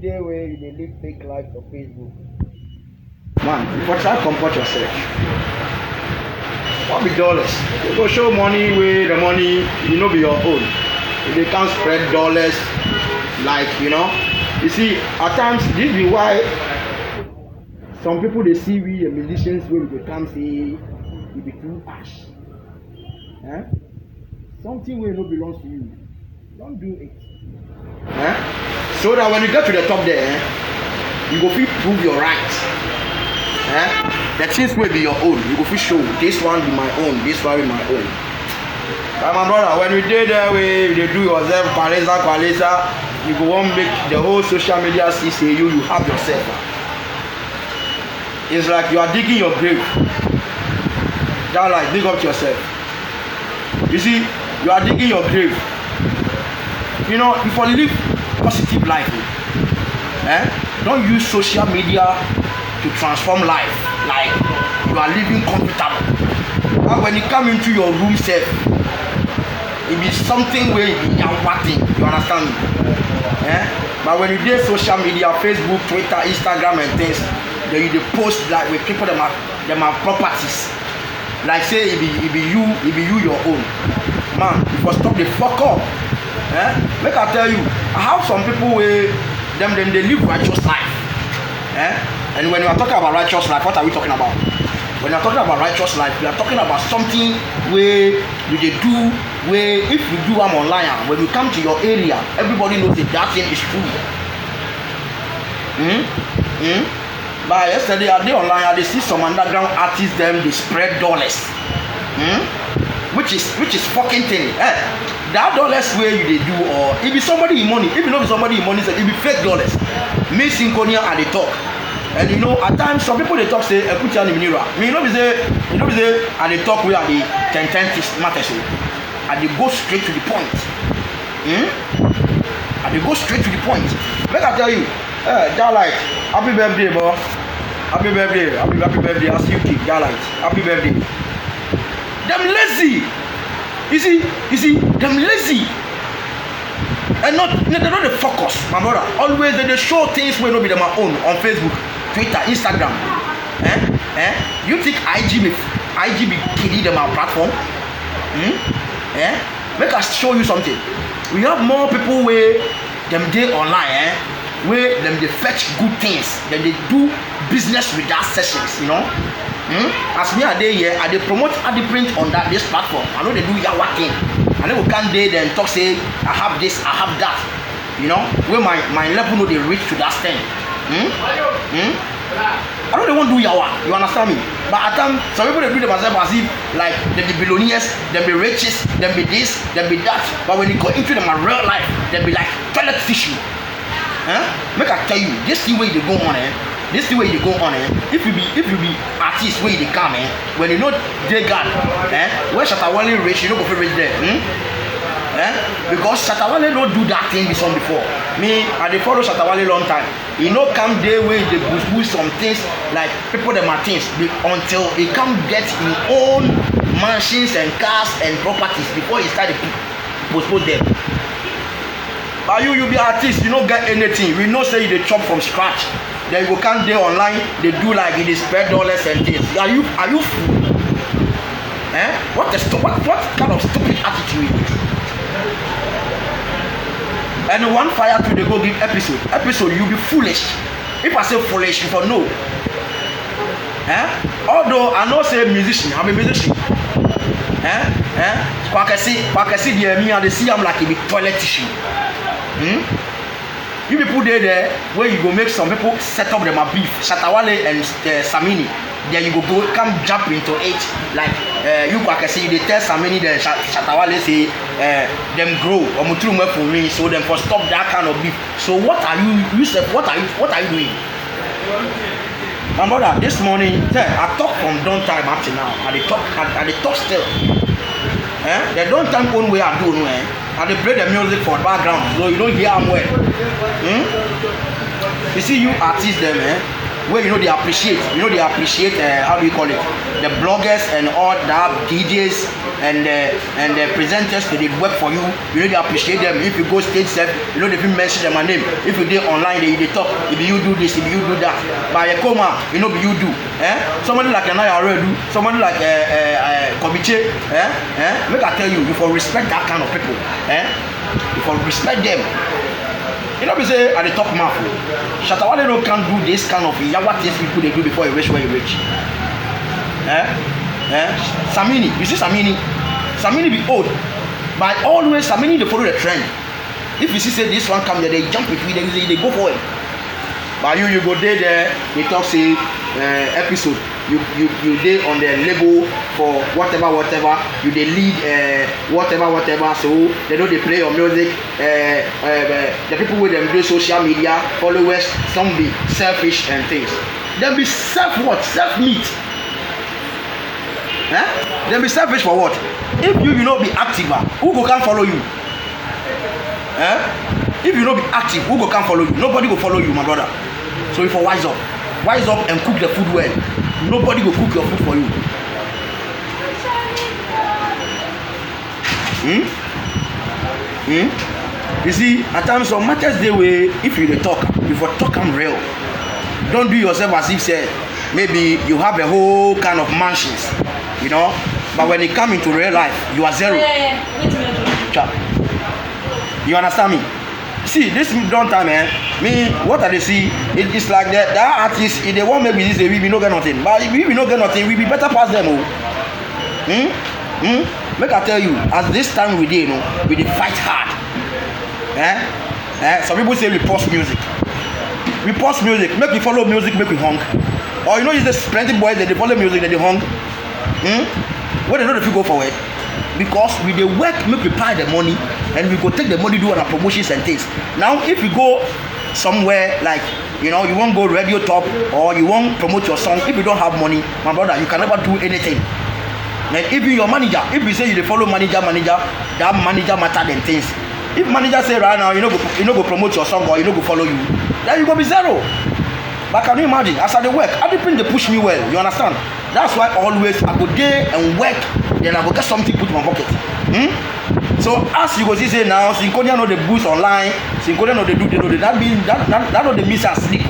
day where you dey live fake life for Facebook. Man, you for try comfort yourself. What be dollars? You go show money where the money you know be your own. If they can't spread dollars, like you see, at times this be why some people they see we the musicians where they come say it be too ash. Something where no belongs to you. Don't do it. So that when you get to the top there, you go feel prove your right. The things will be your own. You go feel show this one be my own, this one be my own. But my brother, when we did that way, they do yourself, qualisa, you go on make the whole social media see say you have yourself. It's like you are digging your grave. That like dig up yourself. You see, you are digging your grave. You for live positive life. Don't use social media to transform life. Like you are living comfortable. But when you come into your room self, it be something where you are watching. You understand me? But when you do social media, Facebook, Twitter, Instagram and things, then you post like with people that have properties. Like say it be you your own. Man, you must stop the fuck up. Make I tell you, I have some people where them they live righteous life. And when we are talking about righteous life, what are we talking about? When we are talking about righteous life, we are talking about something where you do where if you do them online, when you come to your area, everybody knows that thing is true. But yesterday I did online, I see some underground artists them they spread dollars. Which is fucking thing. That dollars where you they do, or if it's somebody in money, if you know somebody in money, it be fake dollars. Me synconia and they talk. And at times some people they talk say Ekutia ni minira. Me be say and they talk where the 10 matters. And they go straight to the point. And they go straight to the point. Make I tell you, that like happy birthday, bro. Happy birthday, happy birthday, as you keep that light. Happy birthday. Them lazy. You see, them lazy. And they don't focus, my brother. Always they show things where no be them own on Facebook, Twitter, Instagram. You think IG be killing them our platform? Make us show you something. We have more people where them day online, where them they fetch good things, then they do business with that sessions, As me a day here, I they promote Adiprint on this platform. I know they do yawa thing. I know we can't day then talk say I have this, I have that. Where my level know they reach to that stand. I know they won't do yawa, you understand me? But at times some people they do themselves as if like they be billionaires, they be riches, they be this, they be that. But when you go into them in real life, they be like toilet tissue. Make I tell you, this thing where they go on, this the way you go on, if you be artist where they come, when you know they got, where Shatawale reach, you know go reach there, because Shatawale don't do that thing before. Me, I dey follow Shatawale long time. He no come there where they boost some things like people them are things until he come get his own mansions and cars and properties before he start to postpone them. But you be artist, you don't get anything. We know say you dey chop from scratch. Then you go come there online, they do like it is spread dollars and things. Are you fool? What kind of stupid attitude is this? And one fire to they go give episode you be foolish. If I say foolish, you for no. Although I know say musician, I'm a musician. Kwakasi the me and they see I'm like a toilet tissue. You people there where you go make some people set up them a beef, Shatawale and Samini. Then you go come jump into it like you can see they tell Samini then Shatawale say them grow or mutrume for me, so them for stop that kind of beef. So what are you said what are you doing? My brother, this morning I talk from dawn time up to now. I talk still. They don't time own way I do no and they play the music for background so you don't hear them well. You see you artists them where they appreciate, how do you call it, the bloggers and all that DJs and the presenters that they work for you. They appreciate them. If you go stage set, they mention them my name. If you do online, they talk. If you do this, if you do that. By a coma, you do. Somebody like Anaya already do. Somebody like Kobiche. Make I tell you, you for respect that kind of people. You for respect them. We say at the top map, Shatta Wale no can't do this kind of yawa things people they do before you reach where you reach. Samini, you see Samini be old, but always Samini they follow the trend. If you see say this one come there, they jump it, they go for it. But you go there, they talk say episode. You dey on the label for whatever you dey lead whatever, so they know they play your music. The people with them do social media followers, some be selfish and things. Then be self-meat. Then be selfish for what? If you not be active, who go can follow you? If you not be active, who go can follow you? Nobody go follow you, my brother. So if you wise up and cook the food well, nobody go cook your food for you. You see, at times some matters the way if you dey talk, before talk am real. Don't do yourself as if say maybe you have a whole kind of mansions, but when it come into real life, you are zero. You understand me? See, this don't time, me, what I see, it's like that artists, if they want maybe this, we no get nothing. But if we no get nothing, we be better past them. Make I tell you, as this time we did, we did fight hard. Some people say we pause music. We pause music, make we follow music, make we honk. Or it's just plenty boys that they follow music, that they honk. What they know if you go for it? Because we dey work, make we pay the money, and we go take the money do on our promotions and things. Now if you go somewhere like you won't go radio top or you won't promote your song, if you don't have money, my brother, you can never do anything. And even your manager, if you say you dey follow manager, that manager matter than things. If manager say right now you no go promote your song or you no go follow you, then you go be zero. But can you imagine, as I dey work, everything they push me well, you understand? That's why always I go there and work, then I go get something put in my pocket. So as you go see say now, Synconia know the boost online, Synconia know they do, that means that know they miss and sleep.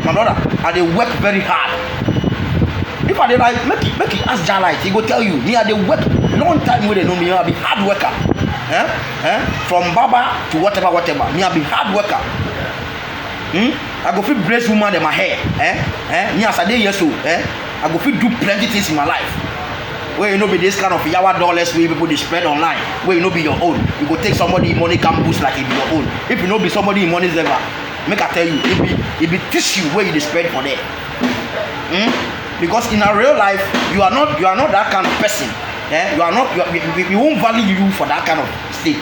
My brother, I dey work very hard. If I dey like, make it ask Jalite, he go tell you, me I dey work long time where they know me, I be hard worker. From Baba to whatever, me I be hard worker. I go fit brace woman in my hair. Me as I dey years old, I go fit do plenty things in my life. Where be this kind of yawa dollars where people they spread online, where be your own. You go take somebody money can boost like it be your own. If you be somebody in money's ever, make I tell you, it be tissue where you spread for there. Because in a real life, you are not that kind of person. We won't value you for that kind of state.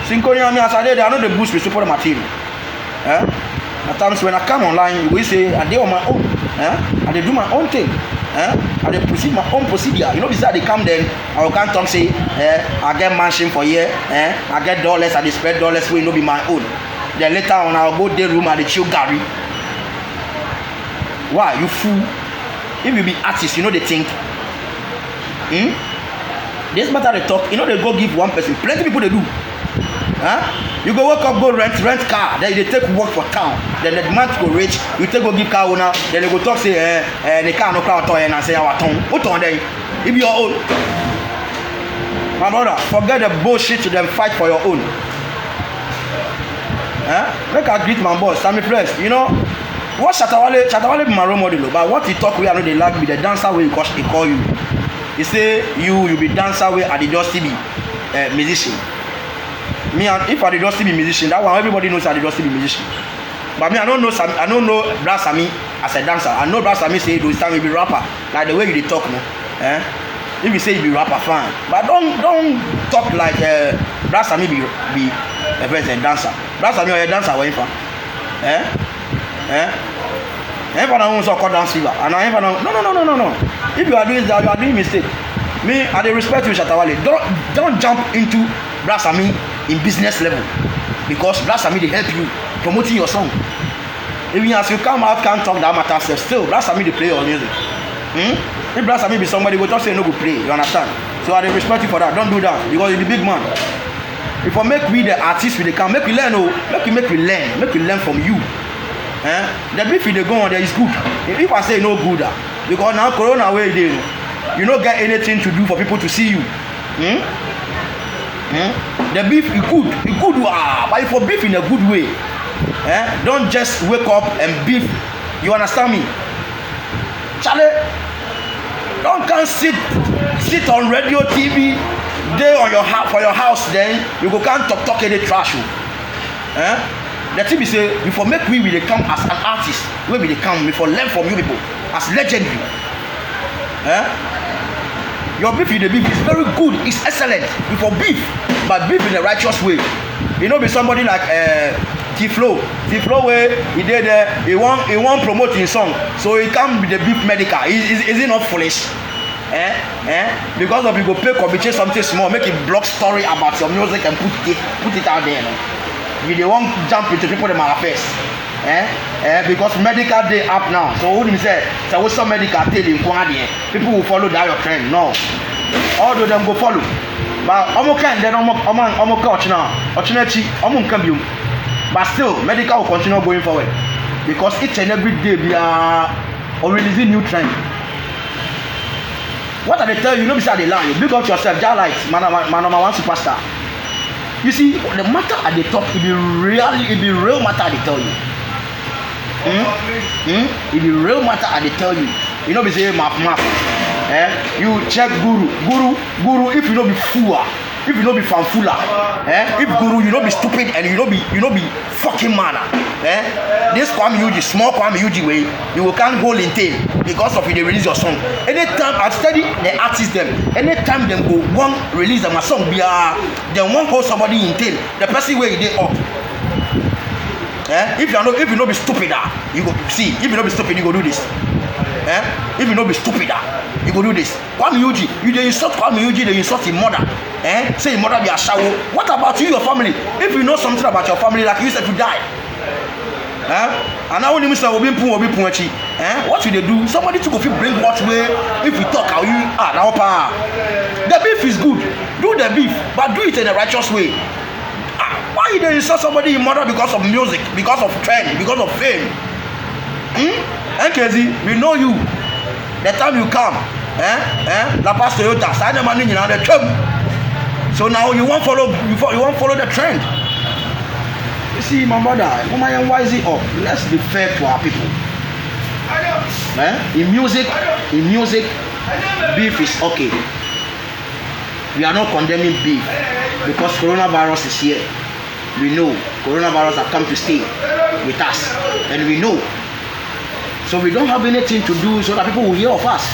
Synconia me as I dey, they are not the boost with support material. At times when I come online, we say I dey on my own. I dey do my own thing. I dey proceed my own procedure. Besides they come then, I can't talk say, I get mansion for here, I get dollars, I dey spread dollars wey no be my own. Then later on, I'll go day room and dey chill Gary. Why you fool? If you be artist, they think. This matter they talk. They go give one person. Plenty people they do. You go wake up, go rent car, then they take work for town. Then the month go rich, you take go give car owner, then they go talk say the car no crowd toy and say our tongue. What on there? If you're old. My brother, forget the bullshit to them, fight for your own. Make I greet my boss, Sammy Press. What Shatta Wale be my role model, but what he talk we I know they like be the dancer way he call you. He say you be dancer way and they just be musician. Me and if I did just be musician, that one everybody knows I did just be musician. But me I don't know Brad Sammy as a dancer. I know Brad Sammy say those time he be rapper, like the way you talk, no. If you say you be rapper fine, but don't talk like Brad Sammy be a person dancer. Brad Sammy or a dancer where from? Everyone wants to call dance fever, and I never know. No. If you are doing that, you are doing mistake. Me, I dey respect you, Shatta Wale. Don't jump into Brad Sammy in business level, because Brad Sammy they help you promoting your song. even as you come out can't talk that matter sef still Brother Sammy dey play your music. If Brother Sammy be somebody go talk say no go play, you understand? So I dey respect you for that. Don't do that because you be big man. If I make we the artists we dey come, make we learn make we learn from you. The beef they go on there is good. If I say no good, because now Corona way dey, you no get anything to do for people to see you. The beef is good, but if for beef in a good way, don't just wake up and beef. You understand me? Charlie, don't come sit on radio, TV, day on for your house. Then you go can't talk any trash. The thing is say before make we dey come as an artist, we dey come before learn from you people as legendary. Your beef in the beef is very good, it's excellent. Before beef, but beef in a righteous way. You know, be somebody like T-Flow where he did he won't promote his song, so he can't be the beef medical. Is he not foolish? Because of you go pay commission something small, make a blog story about your music and put it out there. You dey won't jump into people in my face. Because medical day up now. So who did say what's some medical tell in Kwadi? People will follow that your trend. No. All of them go follow. But can then coach now. Can but still medical will continue going forward. Because each and every day we are releasing new trend. What are they tell you? You know beside they lie. Big up yourself, just like my number one superstar. You see, the matter at the top, it be real matter they tell you. It be real matter and they tell you. You know, be say map. You check guru. If you know be fool, if you know be fanfula, if guru you know be stupid and you know be fucking man. This Kwame Uji, small Kwame Uji way, you can't hold in tail because of you they release your song. Anytime I study the artists them, anytime them go one release them a song, be them one hold somebody in tail, the person where they up. If you know be stupid, you go see. If you know be stupid, you go do this. If you know be stupid, you go do this. Kwame Uji, you dey insult Kwame Uji, they insult his mother. Say his mother be a shower. What about you, your family? If you know something about your family, like you said, you die. And now when you say obi punchi, what will they do? Somebody to go bring what way? If you talk, how you now pa. The beef is good. Do the beef, but do it in a righteous way. Why you dey insult somebody in mother because of music, because of trend, because of fame? NKZ, we know you. The time you come, La Paz Toyota, sign the money in the trend. So now you won't follow the trend. You see, my brother, why is it up? Let's be fair to our people. In music, beef is okay. We are not condemning beef because coronavirus is here. We know coronavirus have come to stay with us, and we know. So we don't have anything to do so that people will hear of us.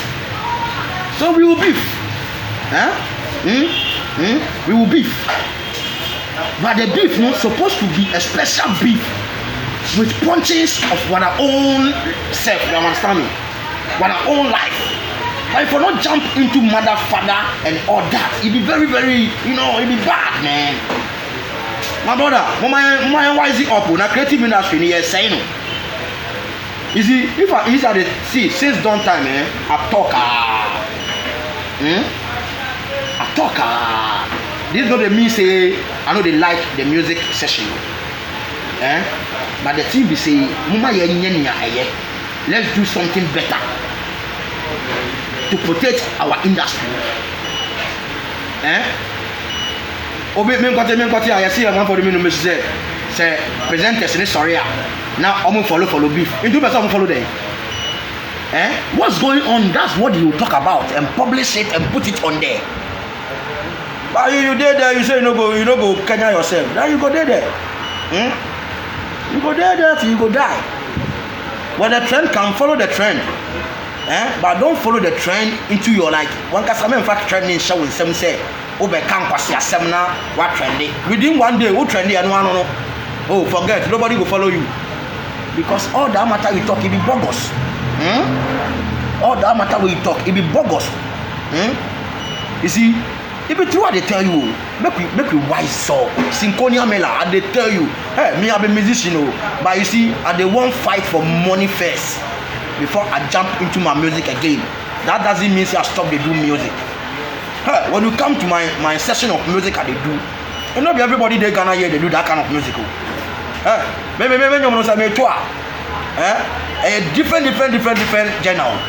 So we will beef. We will beef. But the beef not supposed to be a special beef with punches of our own self, you understand me? Our own life. But if we not jump into mother, father, and all that, it be very, very, it be bad, man. My brother, why is it up? Now creative industry, you're saying. You see, if I see since dawn time, I talk. This not the me say I know they like the music session. But the thing be say, let's do something better to protect our industry. I see a man for the minimum say presenters in sorry. Now I'm gonna follow beef. You do better, I'm follow them. What's going on? That's what you talk about and publish it and put it on there. But you there, you say you no go Kenya yourself. Now you go there. You go there till you go die. When the trend can follow the trend. But don't follow the trend into your like one cause in fact trending show with some say Obe can't pass your seminar what trendy. Within one day, who trendy and one no. Oh, forget, nobody will follow you. Because all that matter we talk, it be bogus. All that matter we talk, it be bogus. You see, If it's true what they tell you, make we wise up. Synconia Mela, they tell you, hey, me I'm a musician, but you see, I they won't fight for money first before I jump into my music again. That doesn't mean I stop they do music. Hey, when you come to my session of music I they do, and not everybody they gonna hear they do that kind of music. Hey, maybe you know say me too. A different genre.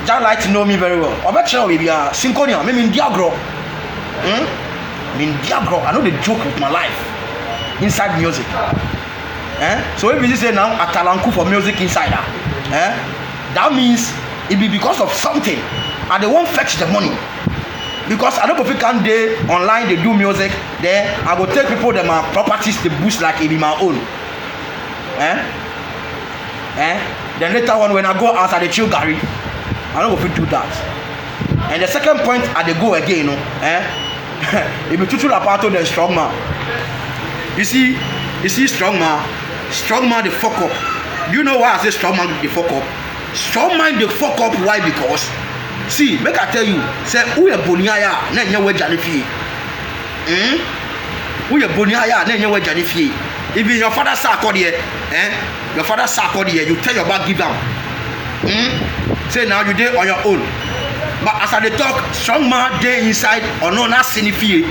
Just like to know me very well. I bet you we are Synconia, me in Diagro. In Diagro, I know the joke with my life inside music. So if you say now a talanku for music insider, that means it be because of something and they won't fetch the money. Because I don't know if you can day online they do music, then I go take people them properties to boost like it be my own. Then later on when I go outside the chill Gary, I don't know if you do that. And the second point I they go again, if you tutu lapato the strong man. You see strong man the fuck up. You know why I say strong man the fuck up? Strong man the fuck up, why? Because see, make I tell you, say who a boniaya, na nyewe janifi. Who a boniaya, na nyewe janifi. If your father sack here, your father sack here, you tell your back give am. Say now you dey on your own. But as I dey talk, strong man dey inside or no na signify.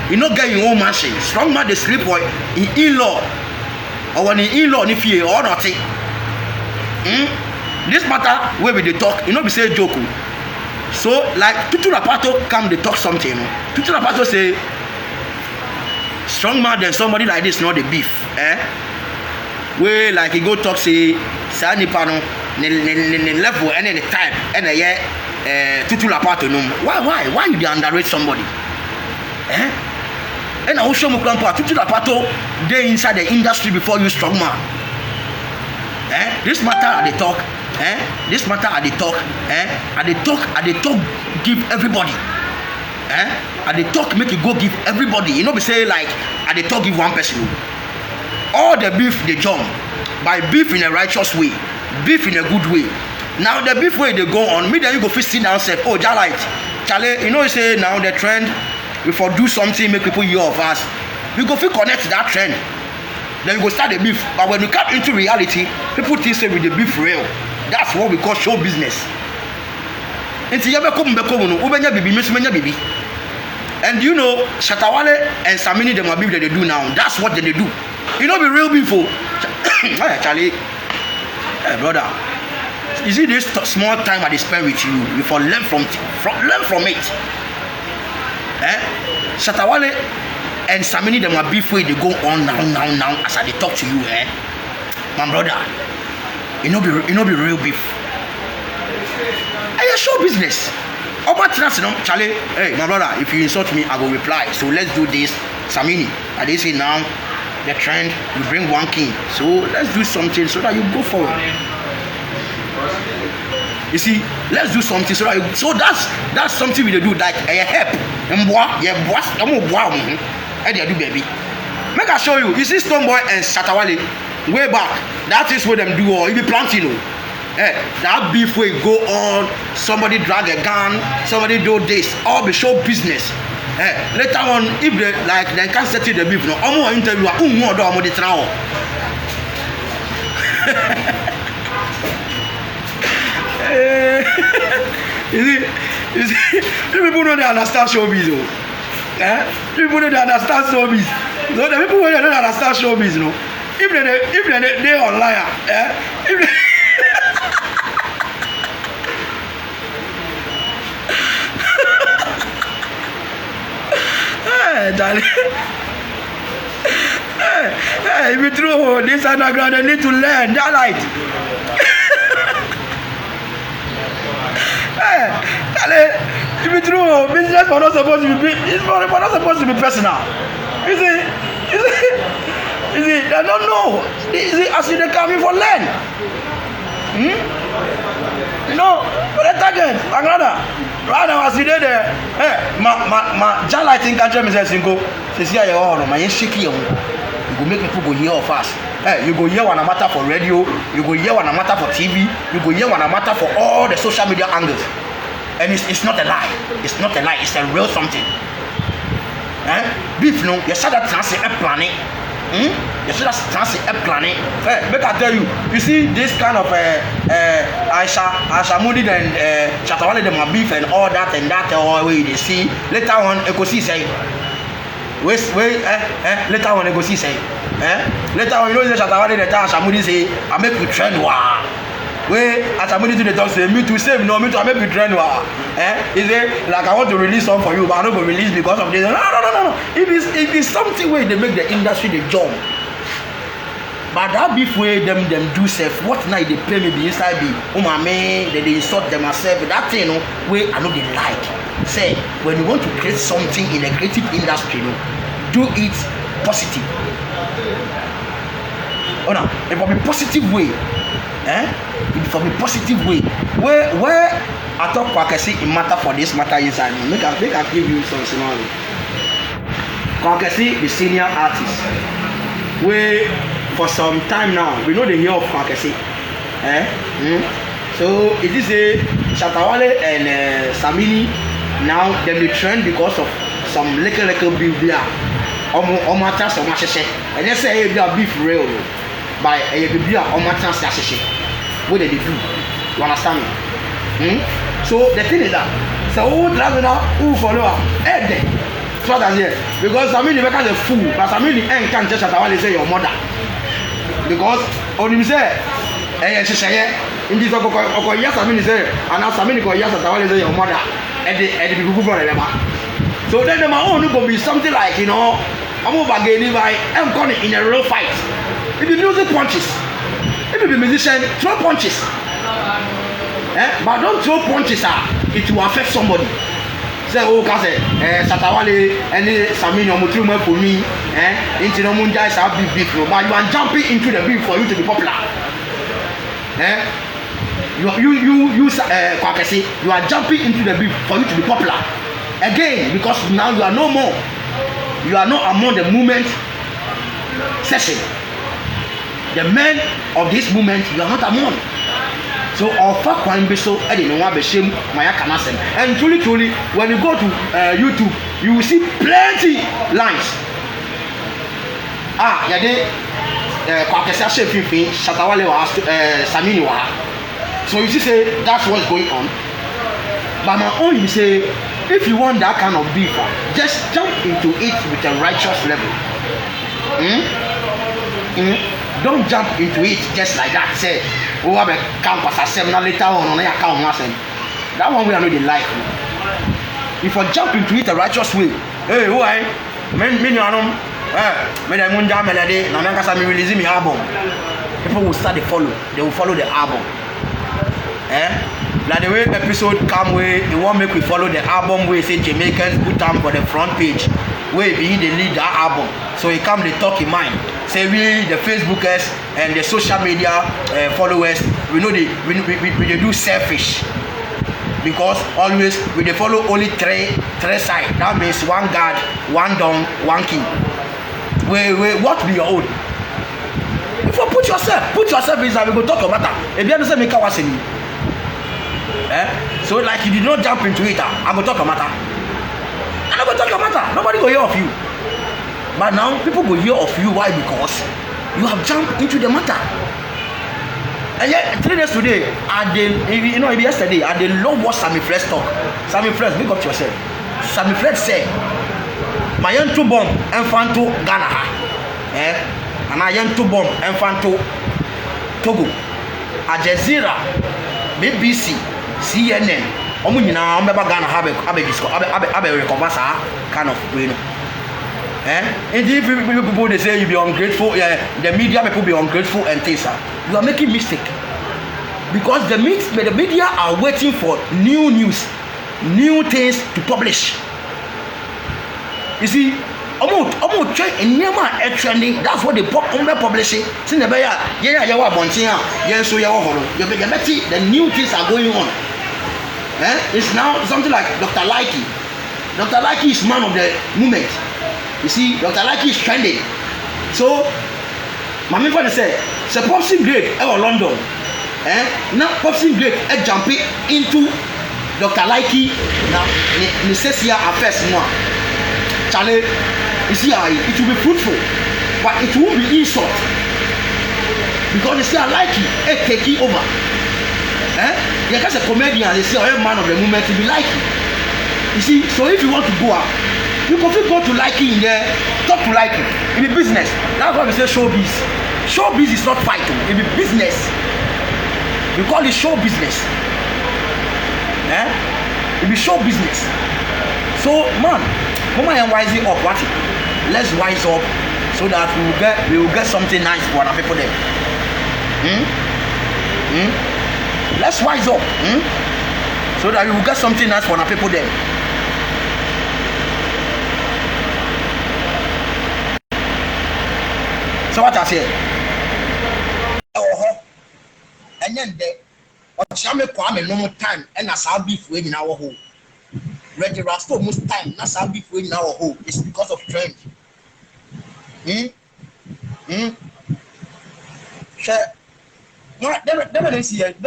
You no get your own mansion. Strong man dey sleep for in-law or when in-law ni fie or nothing. This matter where we dey talk, you know be say joke. So like Tutu Rapato come dey talk something. Tutu Rapato say strong man then somebody like this not the beef. Where like he go talk say Sani Pano ne level and the type and Tutu Rapato no. Why you dey underrate somebody? And I will show you Tutu Rapato they inside the industry before you strong man. This matter at the talk. This matter at the talk. At the talk give everybody. At the talk make you go give everybody. You know be say like at the talk give one person. All the beef they jump by beef in a righteous way, beef in a good way. Now the beef way they go on, me then you go fit sit down say, oh Jalite, Charlie, you know you say now the trend. If I do something make people hear of us, we go feel connect to that trend. Then we go start the beef. But when we come into reality, people think say with the beef real. That's what we call show business. And you know, Shatawale and Samini them are beef that they do now. That's what they do. You know, be real beef. Charlie, hey, brother. You see this small time I spend with you, you for learn from it. Shatawale and Samini them are beef way they go on now as I talk to you, my brother. You know be real beef. I show business. About Charlie, hey my brother, if you insult me, I will reply. So let's do this. Samini, and they say now the trend, you bring one king. So let's do something so that you go forward. You see, let's do something so that so that's something we do like a help. And do baby. Make I show you. You see Stonebwoy and Shatawale way back. That is what them do or you be planting. That beef will go on. Somebody drag a gun. Somebody do this. All be show business. Later on, if they like they can't settle the beef, no. Omo interview. More do omo the trial. You see, people know they understand showbiz, people know they understand showbiz. So the people who don't understand showbiz, no. If they online, if they darling. Hey, if you throw this underground, they need to learn that light. If you throw business for not supposed to be it's for not supposed to be personal. You see, they don't know. You see, as they come in for learn. You know, for the target, right now, as you did there, my Jalite in country, Mr. Singo, says, yeah, my shaky, you go make people go hear of us. You go hear one matter for radio, you go hear one matter for TV, you go hear one matter for all the social media angles. and it's not a lie. It's not a lie. It's a real something. Beef no, you said that trans a planet. You said that trans a planet. Make I tell you, you see this kind of Aisha Moody and Shatawale them are beef and all that all way they see. Later on, you go see say. Wait, later on, you go see say. Later on, you know the Shatawale the Aisha Moody say, I make you trend war. Wait, as I'm to the talk say, me to save, no, me to make you trend war. Is it like I want to release something for you, but I'm not going to release because of this? No. If it's something where they make the industry the jump. But that beef way them do self, what night they play me be inside be, oh my man, they insult them myself. That thing, no, way I know they like. Say, when you want to create something in the creative industry, no, do it positive. Oh no, it will be positive way. It will be positive way. Where I talk Kwakesi in matter for this matter inside. Make I give you some scenario. Kwakesi, the senior artist. We for some time now, we know the year of Kwakesi. So it is a Shatawale and Samini now them the trend because of some little beef there. Omata so much and they say they are beef real by a biblia omata sashe. What did they do? You understand me? So the thing is that so who drive now who follow head there. So that's it. Because I mean you make a fool, but I mean the end can't just say your mother. Because on him say in this yes I mean say and as I mean yes say your mother and the people for them. So then my own will be something like, you know, I'm over again by I'm going in a real fight. If you music punches, if you be musician, throw punches. But don't throw punches, it will affect somebody. Say, oh, Kase, Shatawale, any Samini or Mutruma for me, into the moon guys are big, but you are jumping into the beef for you to be popular. You Kwakesi, you are jumping into the beef for you to be popular. Again, because now you are no more. You are not among the movement session. The men of this movement, you are not among. So, offer Kwan Beso, I didn't know Beshim, Maya Kanasen. And truly, when you go to YouTube, you will see plenty lines. Yade, Kwakesa Shefifi, Shatawale was Samini wa. So you see, say that's what's going on. But my own, you say, if you want that kind of beef, just jump into it with a righteous level. Don't jump into it just like that. Say, oh, I have a campus assembly later on I can't listen. That one we are not like. If I jump into it a righteous way, hey, who I? Men, I munja melody. Now, I'm releasing my album. People will start to follow. They will follow the album. Like the way episode come where they won't make we follow the album where say Jamaicans put them for the front page where being the lead that album. So he come they talk in mind. Say we the Facebookers and the social media followers, we know we do selfish. Because always we they follow only three sides. That means one God, one down, one king. Wait, what be your own? If you put yourself inside, we go talk about that. If you understand me, so like you did not jump into it, I go talk a matter. I go talk a matter. Nobody go hear of you. But now people go hear of you. Why? Because you have jumped into the matter. And yet 3 days today, yesterday, I did love what Sammy Fresh talk. Sammy Fresh, make up to yourself. Sammy Fresh said, my young two bomb infanto Ghana. And I young two bomb infanto Togo. Al Jazeera, BBC, CNN, Omuna, Ghana have a recover kind of way. Indeed, people they say you be ungrateful, the media people be ungrateful and things. You are making mistake. Because the media are waiting for new news, new things to publish. You see, almost check in Nema trending, that's what they publish it. Since the bear, the new things are going on. It's now something like Dr. Likey. Dr. Likey is man of the movement. You see, Dr. Likey is trending. So, my main friend said, it's a Popsy Great in London. Now Popsy Great is jumping into Dr. Likey now ne says here affairs more. Charlie, you see how it will be fruitful, but it won't be insult. Because they say I like it, take it over. You're just a comedian, they say, oh, man of the moment to be like it. You see, so if you want to go out, you can go to like it in there, talk to like it. In the business, that's why we say showbiz. Showbiz is not fighting, it be business. We call it show business. It be show business. So, man, come on and wise it up, what? Let's wise up so that we will get something nice for our people there. Let's wise up so that we will get something nice for our people there. So what I say? And then Ochame Kwame no more time and as our beef in our home. Reggie Rasto most time, that's our beef in our home. It's because of trend. Share. No, never see it.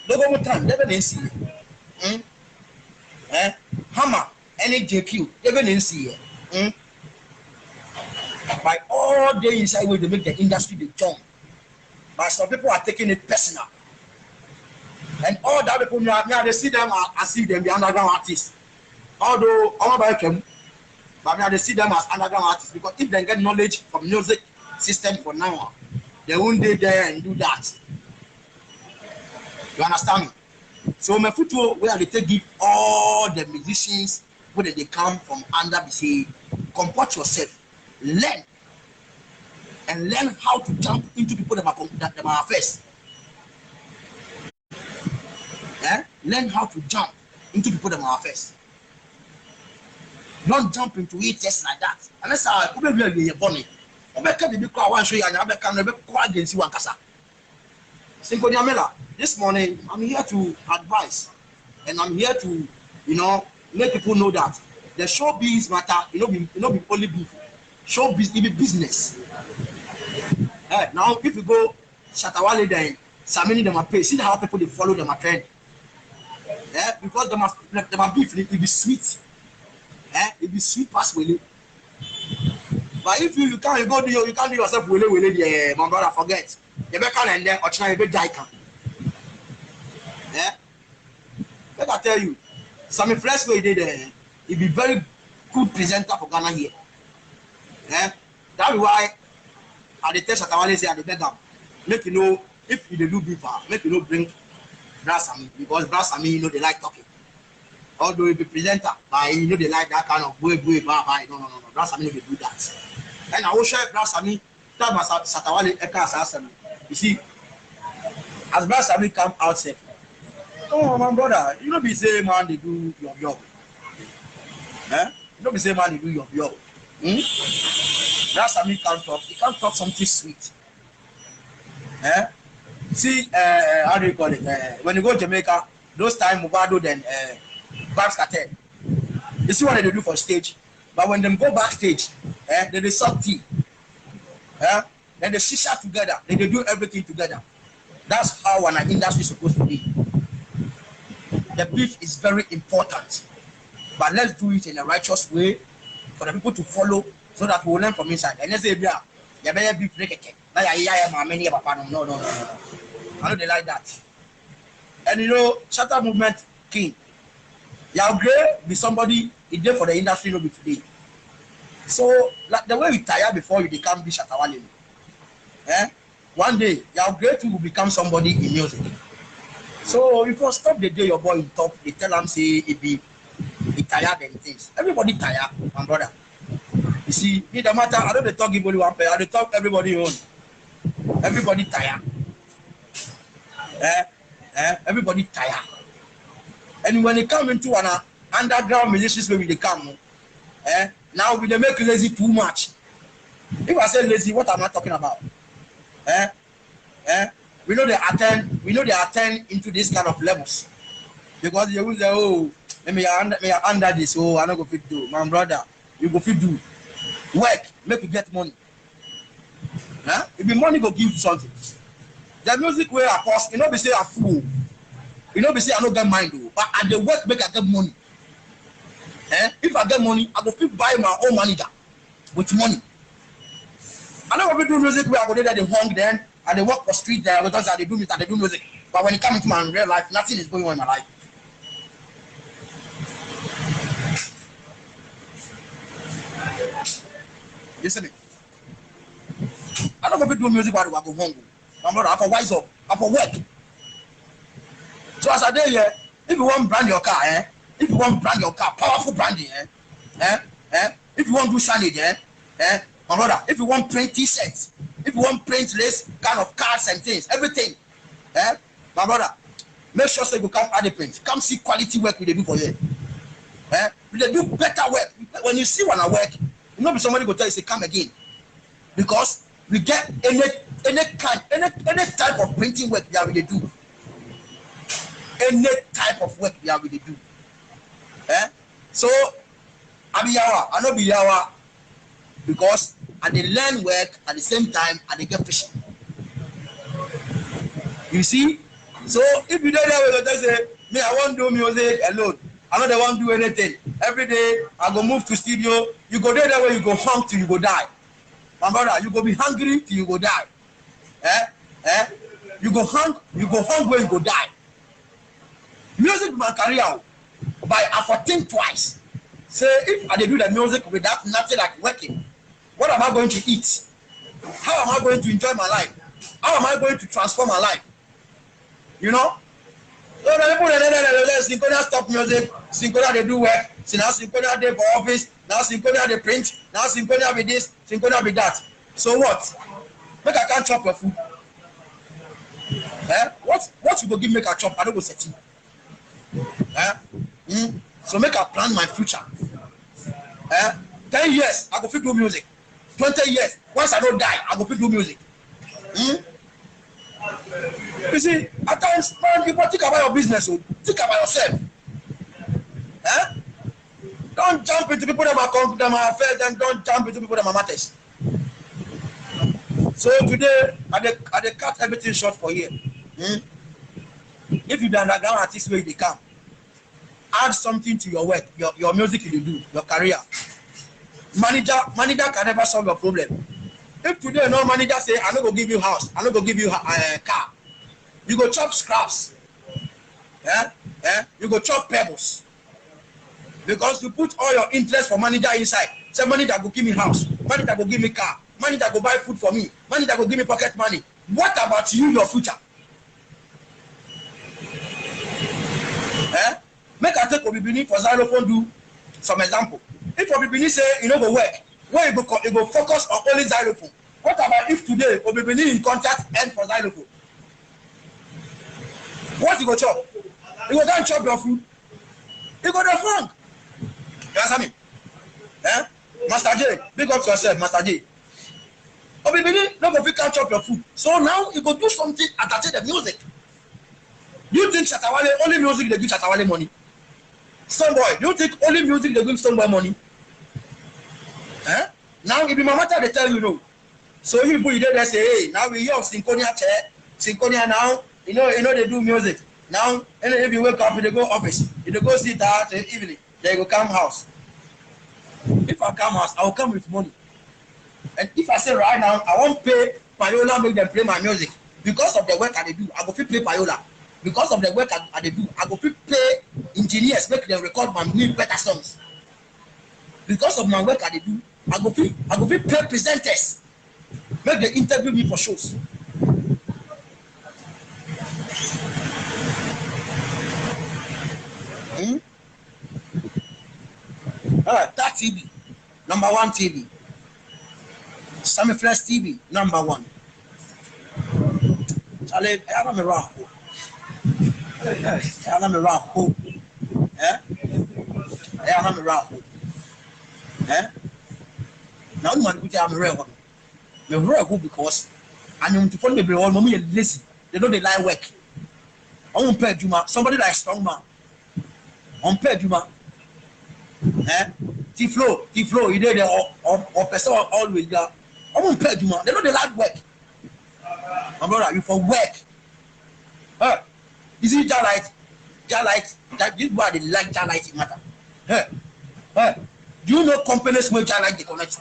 Logo time, never see it. Hammer, any JQ, never see it. By all day inside where they make the industry the jump. But some people are taking it personal. And all that people now they see them as if them be underground artists. Although all about them, but now they see them as underground artists because if they get knowledge from music system for now, they won't be there and do that. You understand me? So my football where they take give all the musicians where they come from under be say, comport yourself, learn how to jump into people that are first. Learn how to jump into people that are first. Don't jump into it just like that. Unless I will be a bonnet. This morning I'm here to advise and I'm here to let people know that the showbiz matter, be only beef. Showbiz it be business. Now if you go Shatawale then Samini them pay, see how people they follow them a trend. Because them are beef, it be sweet. It be sweet past willy. But if you can't go do you can't do yourself willy, my brother forget. You better and then or try to die can. Let I tell you, some fresh way did it be very good presenter for Ghana here. That's why at the test Shatawale say at the beg them, make you know if you do beef, make you know bring Brasami because Brasami they like talking. Although if the presenter, but they like that kind of way, bye. No. Brasami they do that. And I will share Brasami, that was Shatawale Eka Assassin. You see, as Brasami come out say, oh my brother, you don't be say man they do your job. You don't be say man they do your job. Brasami can't talk. He can't talk something sweet. See, how do you call it? When you go to Jamaica, those time Mubado then Vybz Kartel. You see what they do for stage, but when them go backstage, they suck tea. Then they shisha together. They do everything together. That's how an industry is supposed to be. The beef is very important, but let's do it in a righteous way for the people to follow, so that we will learn from inside. And let's say, yeah, you better be breaking. No. I know they like that. And Shatter Movement King. Yao be somebody he did for the industry, be today. So like the way we tire before you become be Shatawale. One day Yao too will become somebody in music. So you can stop the day your boy in top, they tell him say he tired and things. Everybody tired, my brother. You see, it don't matter. I don't talk everybody one pair, I talk everybody own. Everybody tired. Everybody tired. And when they come into an underground musicians where they come, now we they make lazy too much. If I say lazy, what am I talking about? We know they attend into this kind of levels because they will say, oh, me under this, oh, I don't go fit do, my brother, you go fit do work, make you get money. If the money go give you something, the music way of course, be say a fool. You know, be say I no get mind though, but at the work make I get money. If I get money, I go fit buy my own manager with money. I no go fit do music where I go there they hung then and they work for street there because they do music and they do music. But when it comes into my real life, nothing is going on in my life. Listen me. I don't go fit do music while I go home. My brother, I for wise up, I for work. So as I dey here, if you want brand your car, if you want brand your car, powerful branding, if you want do signage, my brother, if you want print t-shirts, if you want print this kind of cards and things, everything, my brother, make sure so you come add the print. Come see quality work we dey do for you. We dey do better work. When you see when I work, you know somebody go tell you say come again, because we get any type of printing work we are really do. Any type of work we are really do. So I be yawa, I no be yawa, because I dey learn work at the same time I dey get fishing. You see, so if you dey there we go say me I wan do music alone, I no dey wan do anything. Every day I go move to studio. You go there where you go hung till you go die. My brother, you go be hungry till you go die. You go hung where you go die. Music my career, but I for think twice. Say if I dey do the music without nothing like working, what am I going to eat? How am I going to enjoy my life? How am I going to transform my life? You know? So the people that Synconia stop music, Synconia they do work, so now Synconia they for office, now Synconia they print, now Synconia be this, Synconia be that. So what? Make I can't chop your food. What you go give make a chop? I don't go set you. So make I plan my future. 10 years, I go fit do music. 20 years, once I don't die, I go fit do music. You see, at times, man, people think about your business, so think about yourself. Don't jump into people that are affairs, then don't jump into people that are matters. So today, I cut everything short for you. If you be underground artist where they come, add something to your work, your music you do, your career. Manager can never solve your problem. If today no manager say I no go give you house, I no go give you car, you go chop scraps. You go chop pebbles. Because you put all your interest for manager inside. Say manager go give me house, manager go give me car, manager go buy food for me, manager go give me pocket money. What about you, your future? Make I take Obibini for xylophone do some example. If Obibini say you no go work, where you go focus on only xylophone. What about if today Obibini in contract end for xylophone? What you go chop? You go down chop your food. You go the funk. You answer me? Master J, big up yourself, Master J. Obibini no go fit catch up your food. So now you go do something attach the music. You think Shatawale only music they give Shatawale money? Stonebwoy, do you think only music they give Stonebwoy money? Now if my matter they tell you no. So you people there say, hey, now we hear of Synconia chair, Synconia now, you know they do music. Now, and if you wake up, they go office, if they go sit out in the evening, they go come house. If I come house, I will come with money. And if I say right now, I won't pay Payola, make them play my music. Because of the work I do, I go fit pay Payola. Because of the work I do, I go fit pay engineers, make them record my new better songs. Because of my work I do, I go fit pay presenters, make them interview me for shows. That TV, number 1 TV. Sammy Flash TV, number 1. Charlie, I am a rock. I am a rock. I am a rock. Now, you want to am a real one. The real good because I know to follow the all mommy and listen. They know they like work. I won't pay Juma. Somebody like strong man. On pay Juma. T-Flow, you did or person always there. I won't pay Juma. They know they like work. My brother, you for work. Is it just right? Jarlight, that this why they like Jarlight matter. Hey, hey, do you know companies where Jarlight they connect?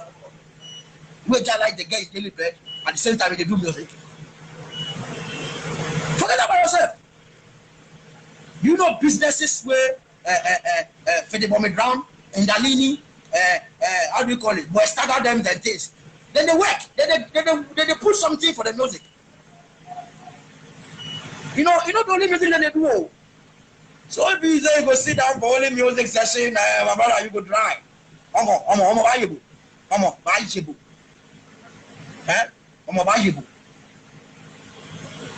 Where Jarlight they get daily bread at the same time they do music. Forget about yourself. You know businesses where Fedebome Brown, Ndalini, how do you call it? Boy, stagger them than things. Then they work. Then they put something for the music. You know the only music that they do. So if you say you go sit down for only music session, my brother, you go dry.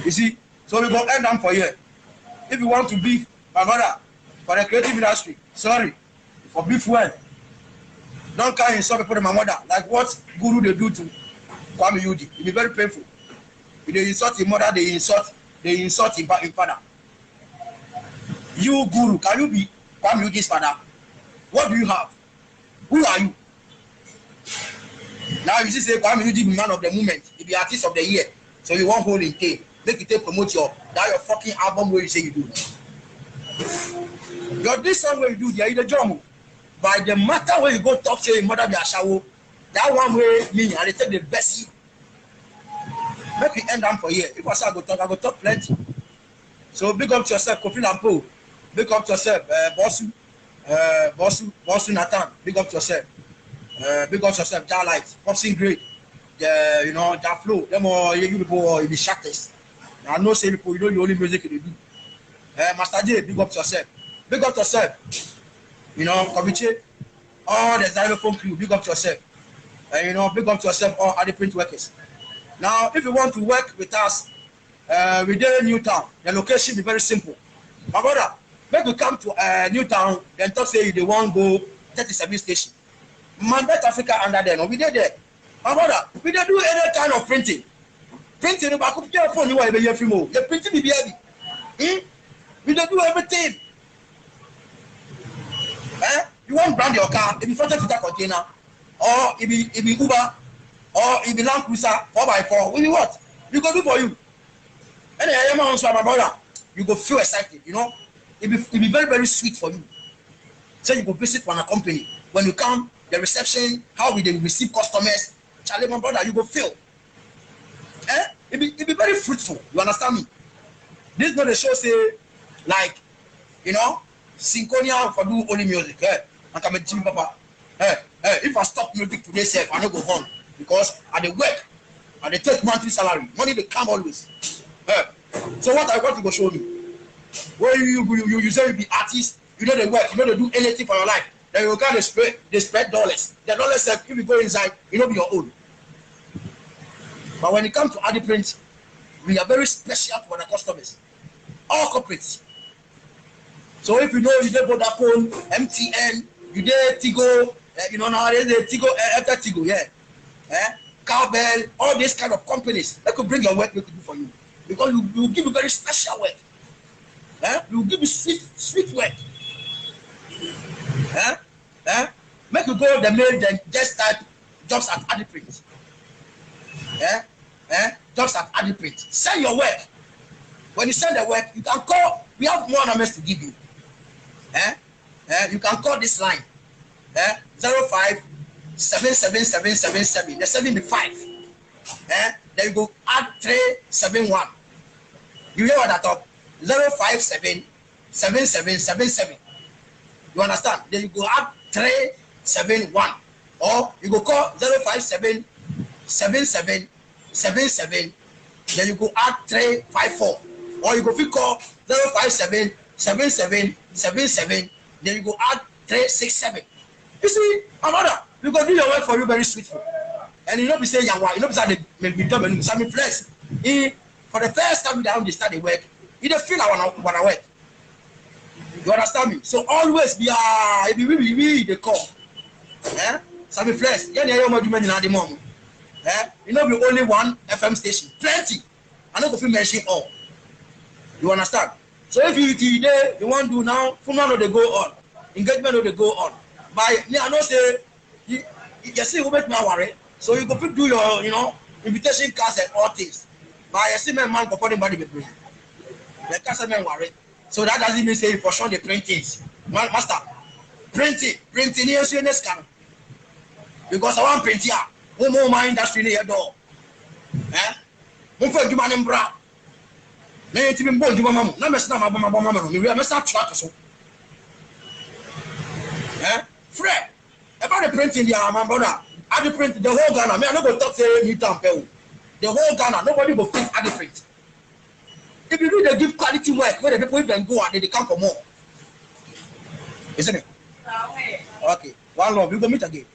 You see, so we go end them for you. If you want to beef, my brother, for the creative industry, sorry, for beef well. Don't carry insult people to my mother, like what Guru they do to Kwame Yudi. It be very painful. If they insult his mother, they insult his father. You Guru, can you be Kwame Yudi's father? What do you have? Who are you? Now you see say Kwame Yudi be man of the moment, he be artist of the year. So you won't hold in tape. Make it take promote your fucking album where you say you do. Your this song where you do, there is the drum. By the matter where you go talk to your mother be a shower, that one way me and they take the best. Make it end up for here. If I say I go talk plenty. So big up to yourself, Kofi Lampo. Big up to yourself, Bossu Nathan. Big up to yourself. Big up to yourself, Jarlight, Popsing Great. You know, that flow. Them all you people in the shatters. I know say people, you know the only music they do. Master J, big up to yourself. Big up to yourself. You know, Koviche, all the xylophone crew, big up to yourself. You know, big up to yourself, all other print workers. Now, if you want to work with us, we did in Newtown. The location is very simple. My brother, make you come to Newtown, then talk say they want to go 37 station. Mandate Africa under there. No, we did there. My brother, we don't do any kind of printing. Printing, but I could get a phone you want to be free more. The printing be heavy. We don't do everything. You want to brand your car, if you front of the container, or if you Uber, or if you Land Cruiser 4x4, will be what? We go do for you. And then my brother, you go feel excited, you know. It be very, very sweet for you. So you go visit one company. When you come, the reception, how we they receive customers, Charlie, my brother, you go feel. It be very fruitful. You understand me? This is not a show say like, you know, Synconia for do only music. I come and Jimmy Papa. If I stop music today, sir, I don't go home because I dey work, I dey take monthly salary. Money they come always. So what I want to go show me? Where you say you be artist, you know they work, you know they do anything for your life. Then you can they spread dollars. The dollars if you go inside, you know be your own. But when it comes to Adi Print, we are very special for the customers. All corporates. So if you know you did Vodafone, MTN, you did Tigo, you know nowadays the Tigo, after Tigo, yeah. Cowbell, all these kind of companies, they could bring your work we could do for you. Because we will give you very special work. We will give you sweet work. Make you go the mail, then just type jobs at Adi Print. Jobs at Adi Print. Send your work. When you send the work, you can call. We have more numbers to give you. You can call this line. 05 77777. The 75. Then you go add 371. You hear what I talk? 057 7777. You understand? Then you go add 371. Or you go call 057 77 77. Then you go add 354. Or you go call 057 77 77. Then you go add 367. You see, another, we go do your work for you very sweetly. And you know be say Yangwa, you know be say they make me double and some flex. For the first time they start the work, you don't feel I wanna work. You understand me? So always be if you really the call. Some flex. Yeah, you know do at the moment. You know be only one FM station. Plenty. I know if you mention all. You understand? So if you today you want to do now, funeral they go on, engagement they go on. By me, I know say you see who make me worry. So you go do your invitation cards and all things. But I see my man performing body with me. The customer worry. So that doesn't mean say you for sure the printing. Master, printing yes you next can. Because I want print here. One more my industry near door. Eh? One for you man in bra. Na yɛ ti mi mbɔ ndwuma ma mu na mɛsena ma bɔ ma no mi wia mɛsa atwa to so frɛ about the printing there my brother I dey print the whole Ghana me I no go talk say you town pay the whole Ghana nobody go print I dey print if you do dey give quality work wey the people even go and they come for more isn't it okay one love we go meet again.